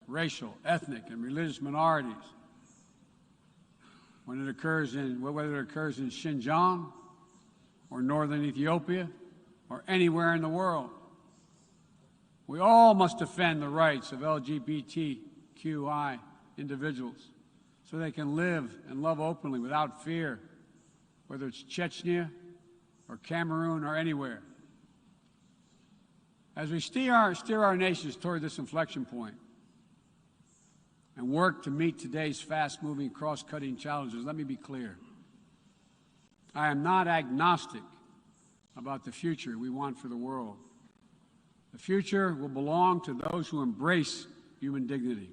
racial, ethnic, and religious minorities, whether it occurs in Xinjiang or northern Ethiopia or anywhere in the world. We all must defend the rights of LGBTQI individuals so they can live and love openly without fear, whether it's Chechnya or Cameroon or anywhere. As we steer our nations toward this inflection point and work to meet today's fast-moving, cross-cutting challenges, let me be clear. I am not agnostic about the future we want for the world. The future will belong to those who embrace human dignity,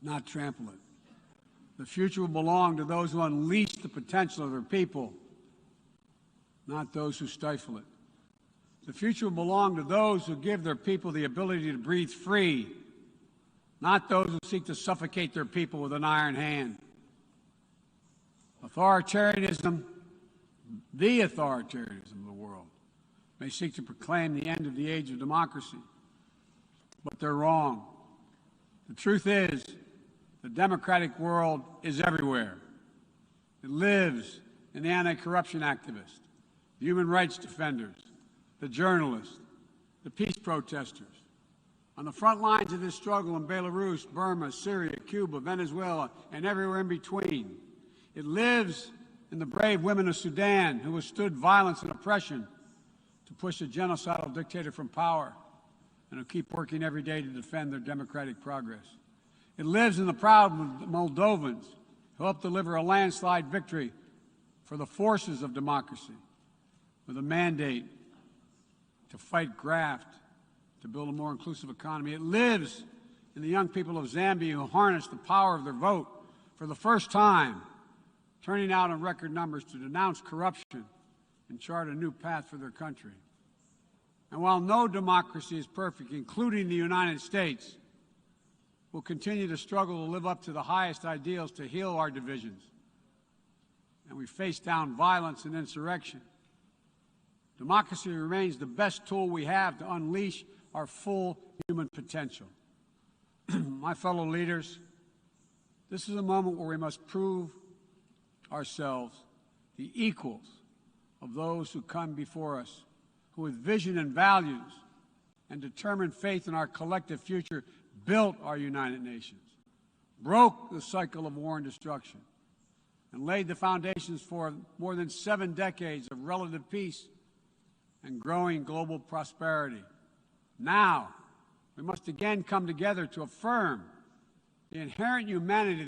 not trample it. The future will belong to those who unleash the potential of their people, not those who stifle it. The future will belong to those who give their people the ability to breathe free, not those who seek to suffocate their people with an iron hand. Authoritarianism, the authoritarianism of the world, may seek to proclaim the end of the age of democracy, but they're wrong. The truth is, the democratic world is everywhere. It lives in the anti-corruption activists, the human rights defenders, the journalists, the peace protesters. On the front lines of this struggle in Belarus, Burma, Syria, Cuba, Venezuela, and everywhere in between. It lives in the brave women of Sudan who withstood violence and oppression to push a genocidal dictator from power and who keep working every day to defend their democratic progress. It lives in the proud Moldovans who helped deliver a landslide victory for the forces of democracy with a mandate to fight graft, to build a more inclusive economy. It lives in the young people of Zambia who harnessed the power of their vote for the first time, turning out in record numbers to denounce corruption and chart a new path for their country. And while no democracy is perfect, including the United States, we'll continue to struggle to live up to the highest ideals to heal our divisions. And we face down violence and insurrection. Democracy remains the best tool we have to unleash our full human potential. My fellow leaders, this is a moment where we must prove ourselves the equals of those who come before us, who with vision and values and determined faith in our collective future built our United Nations, broke the cycle of war and destruction, and laid the foundations for more than 7 decades of relative peace and growing global prosperity. Now, we must again come together to affirm the inherent humanity